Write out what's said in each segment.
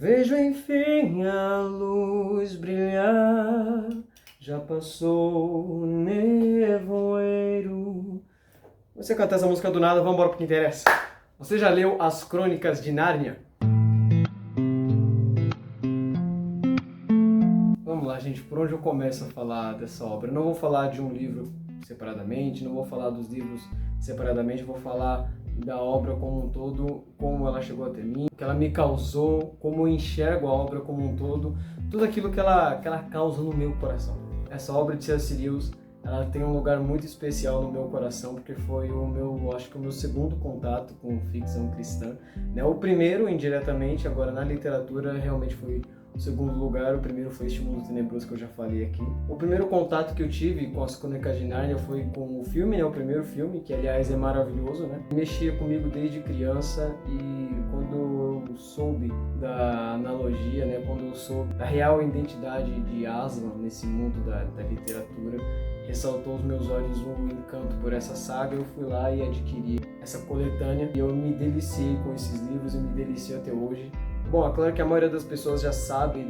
Vejo enfim a luz brilhar, já passou o nevoeiro. Você cantar essa música do nada, vamos embora pro que interessa. Você já leu As Crônicas de Nárnia? Vamos lá, gente, por onde eu começo a falar dessa obra? Eu não vou falar de um livro separadamente, não vou falar dos livros separadamente, vou falar da obra como um todo, como ela chegou até mim, o que ela me causou, como eu enxergo a obra como um todo, tudo aquilo que ela causa no meu coração. Essa obra de C.S. Lewis, ela tem um lugar muito especial no meu coração, porque foi acho que o meu segundo contato com ficção cristã, né? O primeiro, indiretamente, agora na literatura, realmente foi o segundo lugar. O primeiro foi Este Mundo Tenebroso, que eu já falei aqui. O primeiro contato que eu tive com As Crônicas de Nárnia foi com o filme, né? O primeiro filme, que aliás é maravilhoso, né? Mexia comigo desde criança, e quando eu soube da analogia, né? Quando eu soube da real identidade de Aslan nesse mundo da literatura, ressaltou aos meus olhos um encanto por essa saga. Eu fui lá e adquiri essa coletânea, e eu me deliciei com esses livros e me delicio até hoje. Bom, é claro que a maioria das pessoas já sabe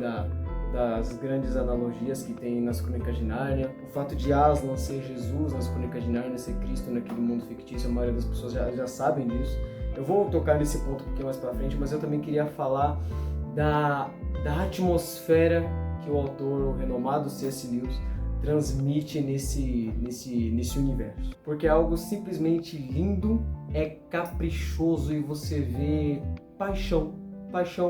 das grandes analogias que tem nas Crônicas de Nárnia. O fato de Aslan ser Jesus nas Crônicas de Nárnia, ser Cristo naquele mundo fictício, a maioria das pessoas já sabem disso. Eu vou tocar nesse ponto um pouquinho mais pra frente, mas eu também queria falar da atmosfera que o autor, o renomado C.S. Lewis, transmite nesse universo. Porque é algo simplesmente lindo, é caprichoso, e você vê paixão,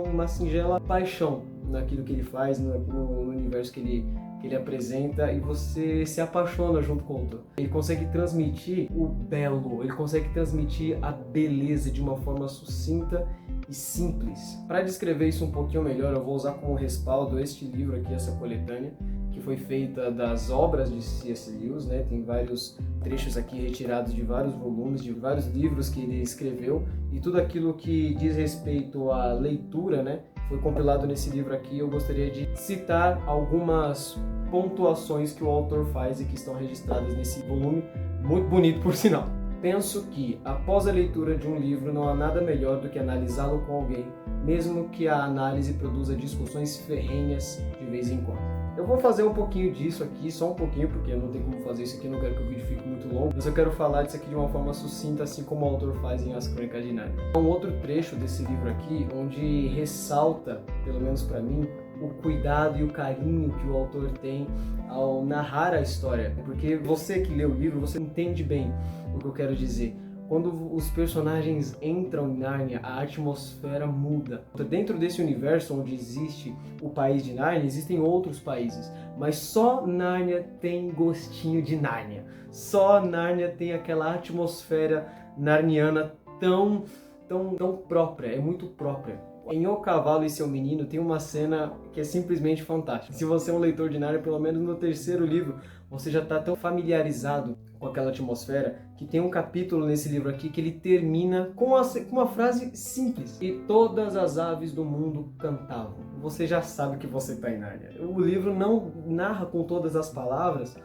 uma singela paixão naquilo que ele faz, no universo que ele apresenta, e você se apaixona junto com o autor. Ele consegue transmitir o belo, ele consegue transmitir a beleza de uma forma sucinta e simples. Para descrever isso um pouquinho melhor, eu vou usar como respaldo este livro aqui, essa coletânea, que foi feita das obras de C.S. Lewis, né? Tem vários trechos aqui retirados de vários volumes, de vários livros que ele escreveu, e tudo aquilo que diz respeito à leitura, né, foi compilado nesse livro aqui. Eu gostaria de citar algumas pontuações que o autor faz e que estão registradas nesse volume, muito bonito por sinal. Penso que, após a leitura de um livro, não há nada melhor do que analisá-lo com alguém, mesmo que a análise produza discussões ferrenhas de vez em quando. Eu vou fazer um pouquinho disso aqui, só um pouquinho, porque eu não tenho como fazer isso aqui, não quero que o vídeo fique muito longo, mas eu quero falar disso aqui de uma forma sucinta, assim como o autor faz em As Crônicas de Nárnia. Um outro trecho desse livro aqui, onde ressalta, pelo menos para mim, o cuidado e o carinho que o autor tem ao narrar a história. Porque você que lê o livro, você entende bem o que eu quero dizer. Quando os personagens entram em Nárnia, a atmosfera muda. Dentro desse universo onde existe o país de Nárnia, existem outros países, mas só Nárnia tem gostinho de Nárnia. Só Nárnia tem aquela atmosfera narniana tão própria, é muito própria. Em O Cavalo e Seu Menino tem uma cena que é simplesmente fantástica. Se você é um leitor de Nárnia, pelo menos no terceiro livro, você já está tão familiarizado com aquela atmosfera, que tem um capítulo nesse livro aqui que ele termina com uma frase simples: e todas as aves do mundo cantavam. Você já sabe que você está em Nárnia. O livro não narra com todas as palavras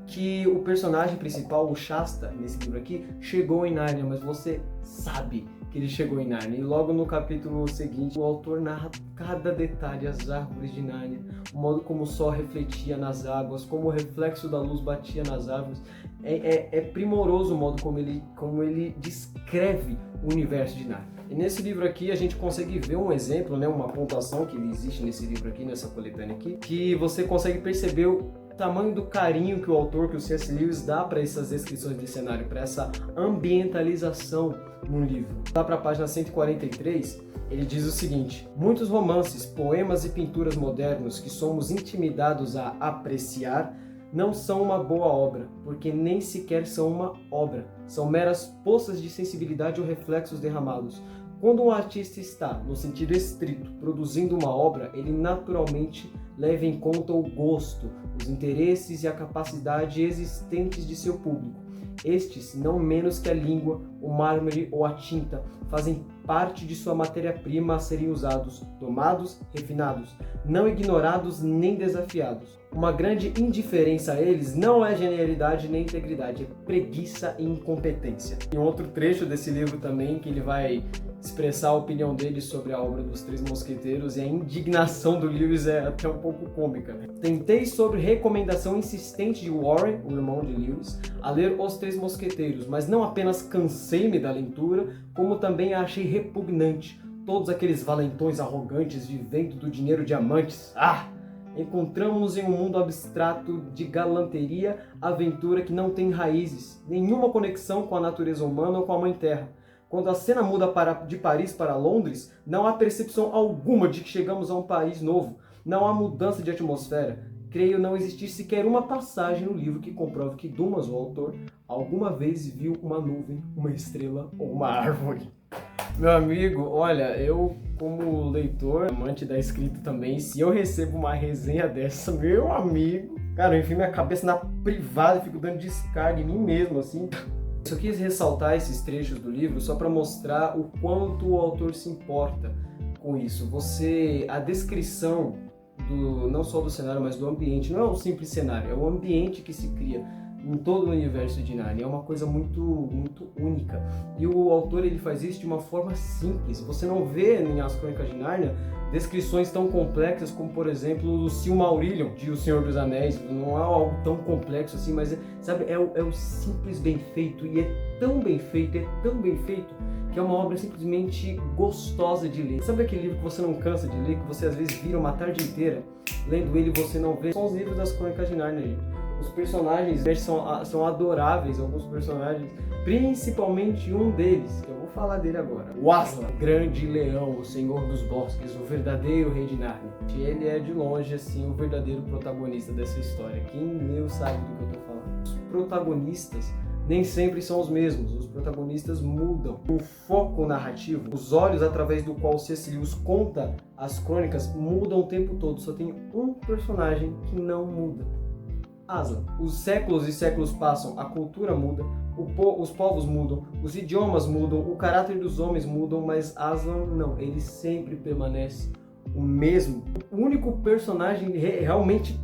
que o personagem principal, o Shasta, nesse livro aqui, chegou em Nárnia, mas você sabe que ele chegou em Nárnia. E logo no capítulo seguinte, o autor narra cada detalhe: as árvores de Nárnia, o modo como o sol refletia nas águas, como o reflexo da luz batia nas árvores. É primoroso o modo como ele descreve o universo de Nárnia. E nesse livro aqui a gente consegue ver um exemplo, né, uma pontuação que existe nesse livro aqui, nessa coletânea aqui, que você consegue perceber o tamanho do carinho que o C.S. Lewis dá para essas descrições de cenário, para essa ambientalização no livro. Lá para a página 143, ele diz o seguinte: muitos romances, poemas e pinturas modernos que somos intimidados a apreciar não são uma boa obra, porque nem sequer são uma obra. São meras poças de sensibilidade ou reflexos derramados. Quando um artista está, no sentido estrito, produzindo uma obra, ele naturalmente leva em conta o gosto, os interesses e a capacidade existentes de seu público. Estes, não menos que a língua, o mármore ou a tinta, fazem parte de sua matéria-prima a serem usados, domados, refinados, não ignorados nem desafiados. Uma grande indiferença a eles não é genialidade nem integridade, é preguiça e incompetência. E um outro trecho desse livro também, que ele vai expressar a opinião dele sobre a obra dos Três Mosqueteiros, e a indignação do Lewis é até um pouco cômica, né? Tentei, sobre recomendação insistente de Warren, o irmão de Lewis, a ler Os Três Mosqueteiros, mas não apenas cansei-me da leitura, como também a achei repugnante. Todos aqueles valentões arrogantes vivendo do dinheiro diamantes. Encontramos-nos em um mundo abstrato de galanteria, aventura que não tem raízes, nenhuma conexão com a natureza humana ou com a Mãe Terra. Quando a cena muda de Paris para Londres, não há percepção alguma de que chegamos a um país novo. Não há mudança de atmosfera. Creio não existir sequer uma passagem no livro que comprove que Dumas, o autor, alguma vez viu uma nuvem, uma estrela ou uma árvore. Meu amigo, olha, eu como leitor, amante da escrita também, se eu recebo uma resenha dessa, meu amigo, cara, eu enfio minha cabeça na privada e fico dando descarga em mim mesmo, assim. Eu quis ressaltar esses trechos do livro só para mostrar o quanto o autor se importa com isso. A descrição não só do cenário, mas do ambiente, não é um simples cenário, é o ambiente que se cria em todo o universo de Narnia, é uma coisa muito, muito única. E o autor ele faz isso de uma forma simples. Você não vê em As Crônicas de Nárnia descrições tão complexas como, por exemplo, o Silmarillion de O Senhor dos Anéis. Não é algo tão complexo assim, mas sabe, é o simples bem feito, e é tão bem feito, que é uma obra simplesmente gostosa de ler. Sabe aquele livro que você não cansa de ler, que você às vezes vira uma tarde inteira lendo ele e você não vê? São os livros das Crônicas de Nárnia, gente. Os personagens são adoráveis, alguns personagens, principalmente um deles, que eu vou falar dele agora. O Aslan, grande leão, o senhor dos bosques, o verdadeiro rei de Nárnia. Ele é de longe, assim, o verdadeiro protagonista dessa história. Quem leu sabe do que eu tô falando. Os protagonistas nem sempre são os mesmos, os protagonistas mudam. O foco narrativo, os olhos através do qual C.S. Lewis conta as crônicas, mudam o tempo todo. Só tem um personagem que não muda. Aslan. Os séculos e séculos passam, a cultura muda, os povos mudam, os idiomas mudam, o caráter dos homens mudam, mas Aslan não, ele sempre permanece o mesmo. O único personagem realmente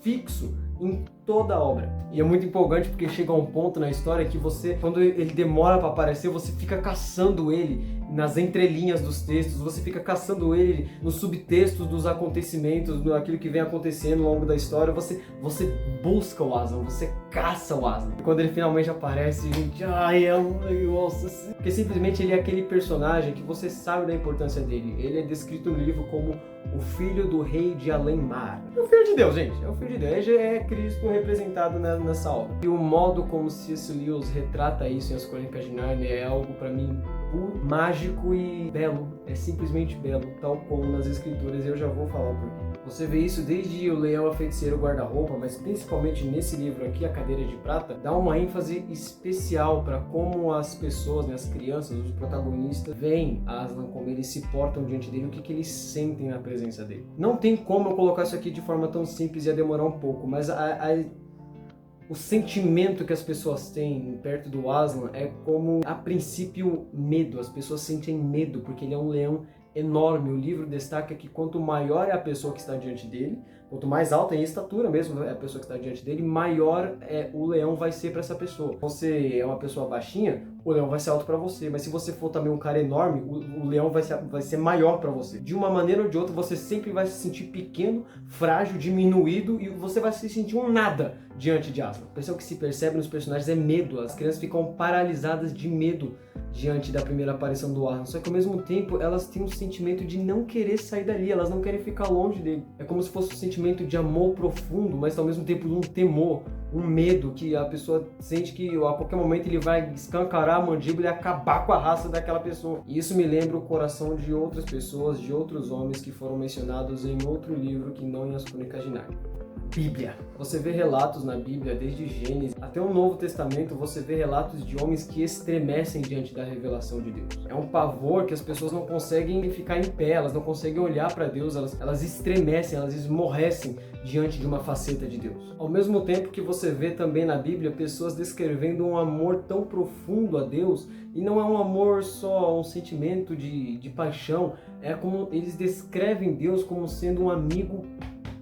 fixo em toda a obra. E é muito empolgante porque chega a um ponto na história que você, quando ele demora para aparecer, você fica caçando ele nas entrelinhas dos textos, você fica caçando ele nos subtextos dos acontecimentos, naquilo que vem acontecendo ao longo da história, você busca o Aslan, você caça o Aslan. E quando ele finalmente aparece, gente, nossa, porque simplesmente ele é aquele personagem que você sabe da importância dele. Ele é descrito no livro como o filho do rei de Além-Mar. É o filho de Deus, gente, é o filho de Deus, é Cristo representado nessa obra. E o modo como C.S. Lewis retrata isso em As Crônicas de Nárnia é algo para mim puro, mágico e belo. É simplesmente belo, tal como nas escrituras, e eu já vou falar o porquê. Você vê isso desde O Leão, a Feiticeira, o Guarda-Roupa, mas principalmente nesse livro aqui, A Cadeira de Prata, dá uma ênfase especial para como as pessoas, as crianças, os protagonistas, veem Aslan, como eles se portam diante dele, o que eles sentem na presença dele. Não tem como eu colocar isso aqui de forma tão simples, ia demorar um pouco, mas o sentimento que as pessoas têm perto do Aslan é como, a princípio, medo. As pessoas sentem medo porque ele é um leão enorme. O livro destaca que quanto maior é a pessoa que está diante dele, quanto mais alta em estatura mesmo é a pessoa que está diante dele, maior o leão vai ser para essa pessoa. Se você é uma pessoa baixinha, o leão vai ser alto para você, mas se você for também um cara enorme, o leão vai ser maior para você. De uma maneira ou de outra, você sempre vai se sentir pequeno, frágil, diminuído, e você vai se sentir um nada diante de Aslan. A impressão que se percebe nos personagens é medo. As crianças ficam paralisadas de medo diante da primeira aparição do Aslan. Só que ao mesmo tempo elas têm um sentimento de não querer sair dali, elas não querem ficar longe dele. É como se fosse um sentimento de amor profundo, mas ao mesmo tempo um temor, um medo que a pessoa sente que a qualquer momento ele vai escancarar a mandíbula e acabar com a raça daquela pessoa. E isso me lembra o coração de outras pessoas, de outros homens que foram mencionados em outro livro que não em As Crônicas de Nárnia. Bíblia. Você vê relatos na Bíblia, desde Gênesis até o Novo Testamento, você vê relatos de homens que estremecem diante da revelação de Deus. É um pavor que as pessoas não conseguem ficar em pé, elas não conseguem olhar para Deus, elas estremecem, elas esmorrecem diante de uma faceta de Deus. Ao mesmo tempo que você vê também na Bíblia pessoas descrevendo um amor tão profundo a Deus, e não é um amor só um sentimento de paixão, é como eles descrevem Deus como sendo um amigo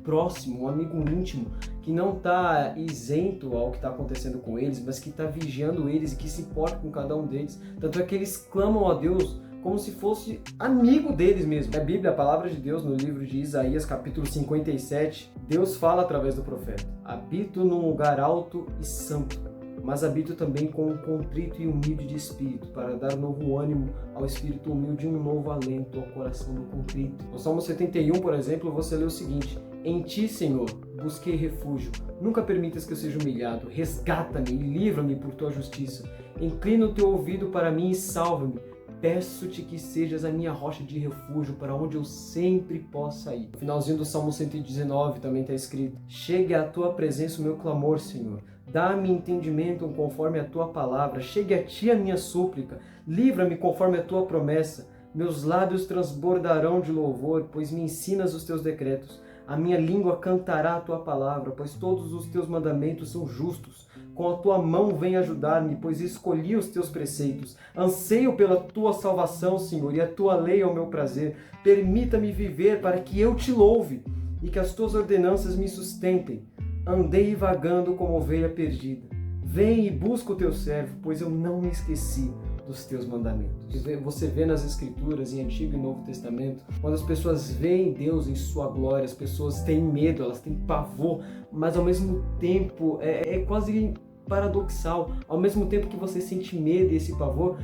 próximo, um amigo íntimo, que não está isento ao que está acontecendo com eles, mas que está vigiando eles e que se importa com cada um deles. Tanto é que eles clamam a Deus como se fosse amigo deles mesmo. A Bíblia, a palavra de Deus, no livro de Isaías, capítulo 57, Deus fala através do profeta: habito num lugar alto e santo, mas habito também com um contrito e humilde de espírito, para dar novo ânimo ao espírito humilde e um novo alento ao coração do contrito. No Salmo 71, por exemplo, você lê o seguinte: em ti, Senhor, busquei refúgio. Nunca permitas que eu seja humilhado. Resgata-me e livra-me por tua justiça. Inclina o teu ouvido para mim e salva-me. Peço-te que sejas a minha rocha de refúgio, para onde eu sempre possa ir. No finalzinho do Salmo 119 também está escrito: chegue à tua presença o meu clamor, Senhor. Dá-me entendimento conforme a tua palavra. Chegue a ti a minha súplica. Livra-me conforme a tua promessa. Meus lábios transbordarão de louvor, pois me ensinas os teus decretos. A minha língua cantará a tua palavra, pois todos os teus mandamentos são justos. Com a tua mão vem ajudar-me, pois escolhi os teus preceitos. Anseio pela tua salvação, Senhor, e a tua lei é o meu prazer. Permita-me viver para que eu te louve e que as tuas ordenanças me sustentem. Andei vagando como ovelha perdida. Vem e busca o teu servo, pois eu não me esqueci dos teus mandamentos. Você vê nas Escrituras, em Antigo e Novo Testamento, quando as pessoas veem Deus em sua glória, as pessoas têm medo, elas têm pavor, mas ao mesmo tempo é quase paradoxal. Ao mesmo tempo que você sente medo e esse pavor,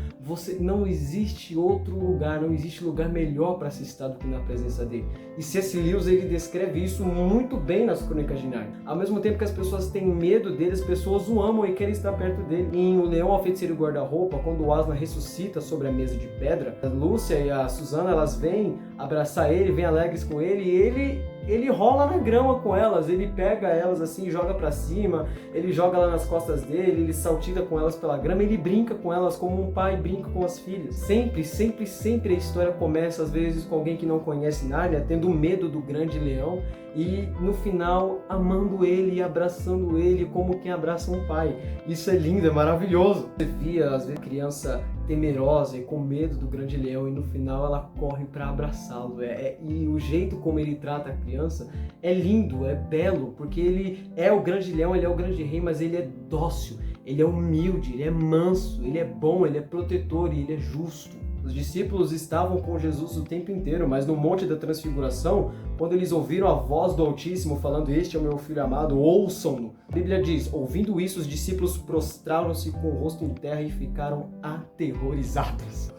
não existe outro lugar, não existe lugar melhor para se estar do que na presença dele. E C.S. Lewis, ele descreve isso muito bem nas Crônicas de Nárnia. Ao mesmo tempo que as pessoas têm medo dele, as pessoas o amam e querem estar perto dele. Em O Leão, a Feiticeira e o Guarda-Roupa, quando o Aslan ressuscita sobre a mesa de pedra, a Lúcia e a Susana, elas vêm abraçar ele, vêm alegres com ele, e ele rola na grama com elas, ele pega elas assim, joga pra cima, ele joga lá nas costas dele, ele saltita com elas pela grama, ele brinca com elas como um pai brinca com as filhas. Sempre, sempre, sempre a história começa, às vezes, com alguém que não conhece Nárnia, tendo medo do grande leão, e no final amando ele e abraçando ele como quem abraça um pai. Isso é lindo, é maravilhoso. Você via, às vezes, criança temerosa e com medo do grande leão, e no final ela corre para abraçá-lo. E o jeito como ele trata a criança é lindo, é belo, porque ele é o grande leão, ele é o grande rei, mas ele é dócil, ele é humilde, ele é manso, ele é bom, ele é protetor e ele é justo. Os discípulos estavam com Jesus o tempo inteiro, mas no Monte da Transfiguração, quando eles ouviram a voz do Altíssimo falando: este é o meu Filho amado, ouçam-no. A Bíblia diz: ouvindo isso, os discípulos prostraram-se com o rosto em terra e ficaram aterrorizados.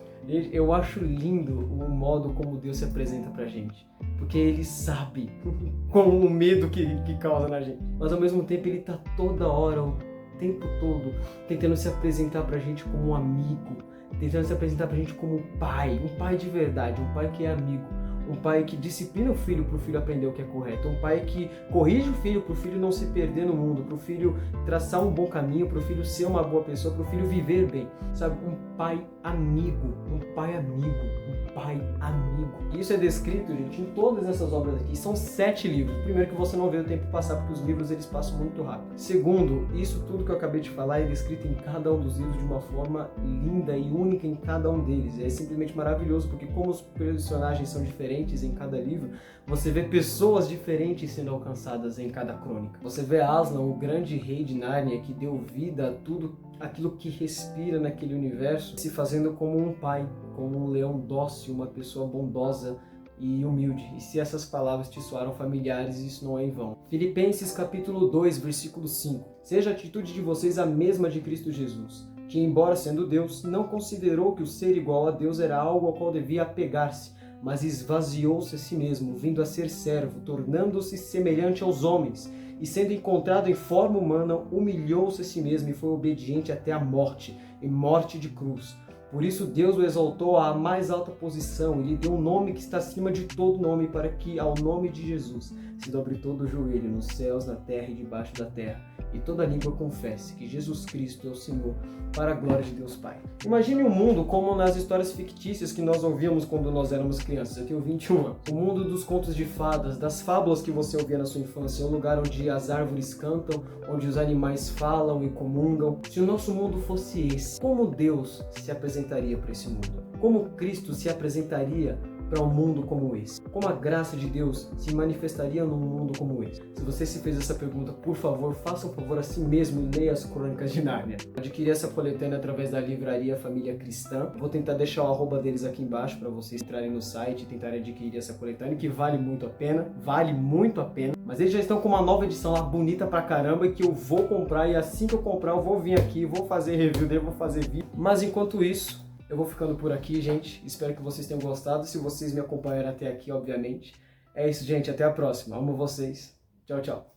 Eu acho lindo o modo como Deus se apresenta pra gente, porque Ele sabe com o medo que causa na gente, mas ao mesmo tempo Ele tá toda hora, o tempo todo, tentando se apresentar pra gente como um amigo, tentando se apresentar pra gente como um pai de verdade, um pai que é amigo, um pai que disciplina o filho para o filho aprender o que é correto, um pai que corrige o filho para o filho não se perder no mundo, para o filho traçar um bom caminho, para o filho ser uma boa pessoa, para o filho viver bem, sabe? Um pai amigo, um pai amigo, um pai amigo. Isso é descrito, gente, em todas essas obras aqui. São 7 livros. Primeiro, que você não vê o tempo passar, porque os livros eles passam muito rápido. Segundo, isso tudo que eu acabei de falar é descrito em cada um dos livros de uma forma linda e única em cada um deles. É simplesmente maravilhoso, porque como os personagens são diferentes em cada livro, você vê pessoas diferentes sendo alcançadas em cada crônica. Você vê Aslan, o grande rei de Nárnia, que deu vida a tudo aquilo que respira naquele universo, se fazendo como um pai, como um leão dócil, uma pessoa bondosa e humilde. E se essas palavras te soaram familiares, isso não é em vão. Filipenses capítulo 2, versículo 5. Seja a atitude de vocês a mesma de Cristo Jesus, que, embora sendo Deus, não considerou que o ser igual a Deus era algo ao qual devia apegar-se, mas esvaziou-se a si mesmo, vindo a ser servo, tornando-se semelhante aos homens, e sendo encontrado em forma humana, humilhou-se a si mesmo e foi obediente até a morte, e morte de cruz. Por isso Deus o exaltou à mais alta posição e lhe deu um nome que está acima de todo nome, para que ao nome de Jesus se dobre todo o joelho, nos céus, na terra e debaixo da terra, e toda língua confesse que Jesus Cristo é o Senhor, para a glória de Deus Pai. Imagine um mundo como nas histórias fictícias que nós ouvíamos quando nós éramos crianças. Eu tenho 21 anos. O mundo dos contos de fadas, das fábulas que você ouvia na sua infância, um lugar onde as árvores cantam, onde os animais falam e comungam. Se o nosso mundo fosse esse, como Deus se apresentaria para esse mundo? Como Cristo se apresentaria para um mundo como esse? Como a graça de Deus se manifestaria num mundo como esse? Se você se fez essa pergunta, por favor, faça um favor a si mesmo e leia as Crônicas de Nárnia. Adquiri essa coletânea através da livraria Família Cristã. Vou tentar deixar o arroba deles aqui embaixo para vocês entrarem no site e tentarem adquirir essa coletânea, que vale muito a pena. Vale muito a pena. Mas eles já estão com uma nova edição lá bonita pra caramba e que eu vou comprar, e assim que eu comprar eu vou vir aqui, vou fazer review dele, vou fazer vídeo. Mas enquanto isso, eu vou ficando por aqui, gente. Espero que vocês tenham gostado. Se vocês me acompanharam até aqui, obviamente. É isso, gente. Até a próxima. Amo vocês. Tchau, tchau.